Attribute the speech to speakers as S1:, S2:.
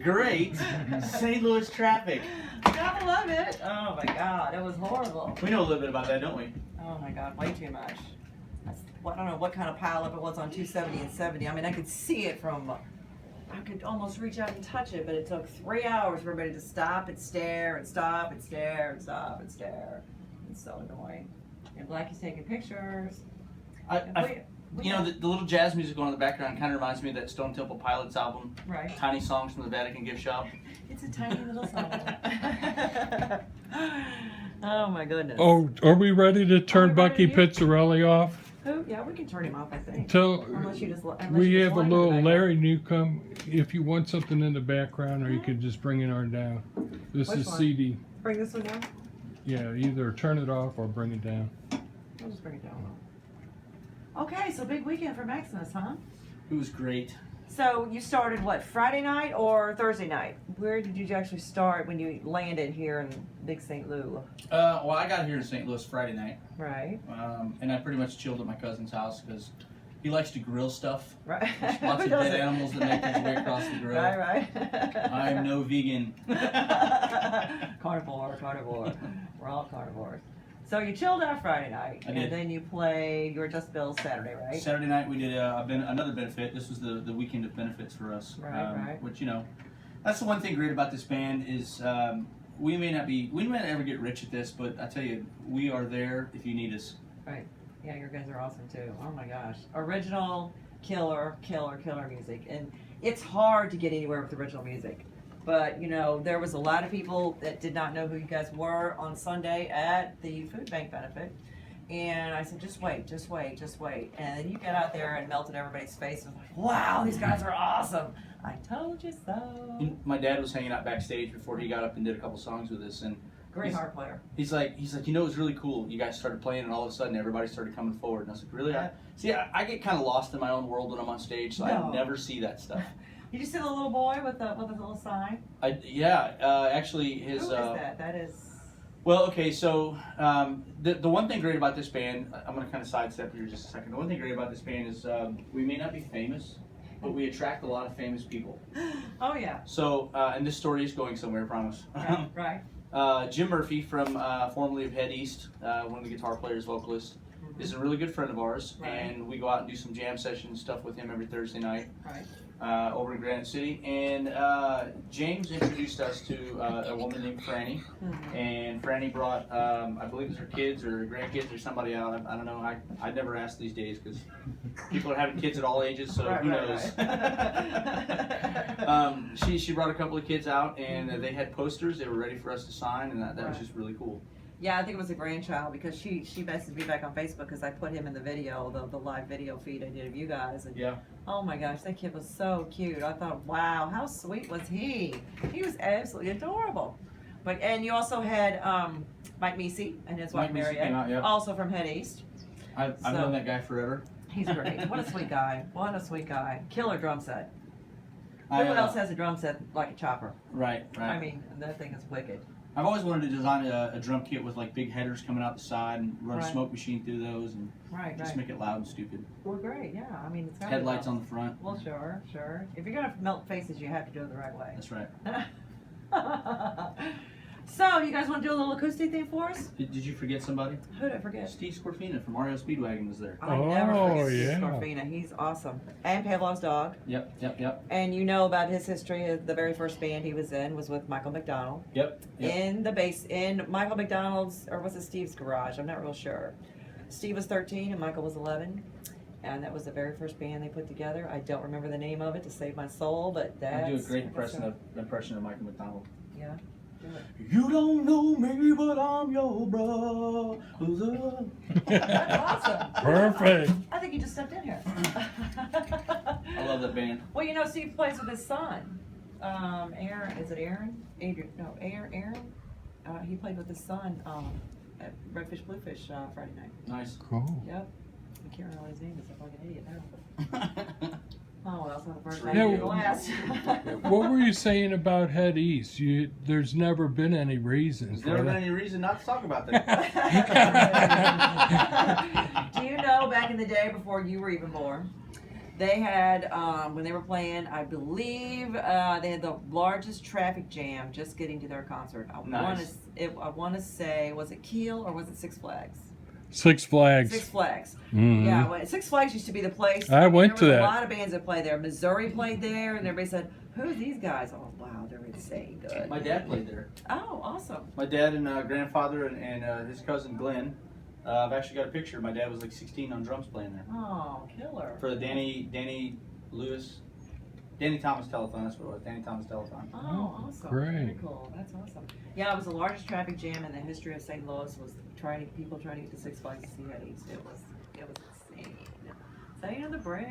S1: great St. Louis traffic.
S2: Gotta love it. Oh my God, it was horrible.
S1: We know a little bit about that, don't we?
S2: Oh my God, way too much. I don't know what kind of pileup it was on 270 and 70. I mean, I could see it from, I could almost reach out and touch it, but it took 3 hours for everybody to stop and stare and stop and stare and stop and stare. It's so annoying. And Blackie's taking pictures.
S1: You know, the little jazz music going in the background kind of reminds me of that Stone Temple Pilots album.
S2: Right.
S1: Tiny Songs from the Vatican Gift Shop.
S2: It's a tiny little song. Oh my goodness.
S3: Oh, are we ready to turn Bucky Pizzarelli off?
S2: Oh, yeah, we can turn him off, I think.
S3: Unless
S2: you just
S3: we have a little Larry Newcomb. If you want something in the background, or you can just bring it on down. This
S2: Which
S3: is
S2: one?
S3: CD.
S2: Bring this one down?
S3: Yeah, either turn it off or bring it down.
S2: I'll just bring it down. Okay, so big weekend for Maximus, huh?
S1: It was great.
S2: So you started what, Friday night or Thursday night? Where did you actually start when you landed here in Big St. Louis?
S1: Well, I got here in St. Louis Friday night.
S2: Right.
S1: And I pretty much chilled at my cousin's house because he likes to grill stuff.
S2: Right.
S1: There's lots of dead animals that make their way across the grill.
S2: Right.
S1: I am no vegan.
S2: Carnivore. We're all carnivores. So you chilled out Friday night,
S1: I did.
S2: And then you played your Just Bills Saturday, right?
S1: Saturday night we did another benefit. This was the weekend of benefits for us.
S2: Right.
S1: Which, you know, that's the one thing great about this band is we may not ever get rich at this, but I tell you, we are there if you need us.
S2: Right. Yeah, your guys are awesome too. Oh my gosh. Original, killer music. And it's hard to get anywhere with original music. But, you know, there was a lot of people that did not know who you guys were on Sunday at the food bank benefit. And I said, just wait. And then you get out there and melted everybody's face. And was like, wow, these guys are awesome. I told you so.
S1: And my dad was hanging out backstage before he got up and did a couple songs with us. And
S2: Great harp player.
S1: He's like, you know, it was really cool. You guys started playing, and all of a sudden, everybody started coming forward. And I was like, really? I get kind of lost in my own world when I'm on stage, so I never see that stuff.
S2: Did you see the little boy with the little sign?
S1: Actually, his.
S2: Who is that? That is.
S1: Well, okay, so the one thing great about this band, I'm going to kind of sidestep here just a second. The one thing great about this band is we may not be famous, but we attract a lot of famous people.
S2: Oh yeah.
S1: So, and this story is going somewhere, I promise.
S2: Right.
S1: Jim Murphy from formerly of Head East, one of the guitar players, vocalist, is a really good friend of ours, and we go out and do some jam session stuff with him every Thursday night.
S2: Right.
S1: Over in Granite City, and James introduced us to a woman named Franny, and Franny brought, I believe it was her kids or grandkids or somebody out. I don't know. I never ask these days because people are having kids at all ages, so who knows? She brought a couple of kids out, and they had posters. They were ready for us to sign, and that was just really cool.
S2: Yeah, I think it was a grandchild because she messaged me back on Facebook because I put him in the video, the live video feed I did of you guys. And
S1: yeah.
S2: Oh my gosh, that kid was so cute. I thought, wow, how sweet was he? He was absolutely adorable. And you also had Mike Meesey and his wife Mariette, also from Head East.
S1: I've known that guy forever.
S2: He's great. What a sweet guy. What a sweet guy. Killer drum set. No one else has a drum set like a chopper.
S1: Right.
S2: I mean, that thing is wicked.
S1: I've always wanted to design a drum kit with like big headers coming out the side and run a smoke machine through those and just make it loud and stupid.
S2: Well, great, yeah. I mean, it's got
S1: headlights on the front.
S2: Well, sure. If you're gonna melt faces, you have to do it the right way.
S1: That's right.
S2: So, you guys want to do a little acoustic thing for us?
S1: Did you forget somebody?
S2: Who did I forget?
S1: Steve Scorfina from REO Speedwagon was there.
S2: I never forget Steve Scorfina. He's awesome. And Pavlov's dog.
S1: Yep.
S2: And you know about his history. The very first band he was in was with Michael McDonald.
S1: Yep.
S2: In Michael McDonald's, or was it Steve's garage? I'm not real sure. Steve was 13 and Michael was 11. And that was the very first band they put together. I don't remember the name of it to save my soul, but that's...
S1: I do a great impression of Michael McDonald.
S2: Yeah.
S1: You don't know me, but I'm your brother.
S2: That's awesome.
S3: Perfect.
S2: I think you just stepped in here.
S1: I love that band.
S2: Well, you know, Steve plays with his son. Aaron, is it Aaron? Adrian, no, Aaron. He played with his son at Redfish Bluefish Friday night.
S1: Nice.
S3: Cool.
S2: Yep. I can't remember what his name is. I'm like an idiot now. Oh, that's not the first
S3: Yeah,
S2: name. The last.
S3: What were you saying about Head East? There's never been any reasons.
S1: There's never been any reason not to talk about that.
S2: Do you know back in the day before you were even born? They had, when they were playing, I believe they had the largest traffic jam just getting to their concert.
S1: Nice.
S2: I want to say, was it Kiel or was it Six Flags?
S3: Six Flags.
S2: Six Flags.
S3: Mhm.
S2: Yeah, Six Flags used to be the place.
S3: I went to
S2: there was
S3: that.
S2: a lot of bands that played there. Missouri played there, and everybody said, "Who's these guys?" Oh, wow, they're insane good.
S1: My dad played there.
S2: Oh, awesome.
S1: My dad and grandfather and his cousin Glenn. I've actually got a picture. My dad was like 16 on drums playing there.
S2: Oh, killer.
S1: For the Danny Thomas Telethon, that's what it was. Danny Thomas Telethon.
S2: Oh, awesome.
S3: Great.
S2: Very cool. That's awesome. Yeah, it was the largest traffic jam in the history of St. Louis. Was people trying to get to Six Flags to see Eddie. It was insane. So, the break.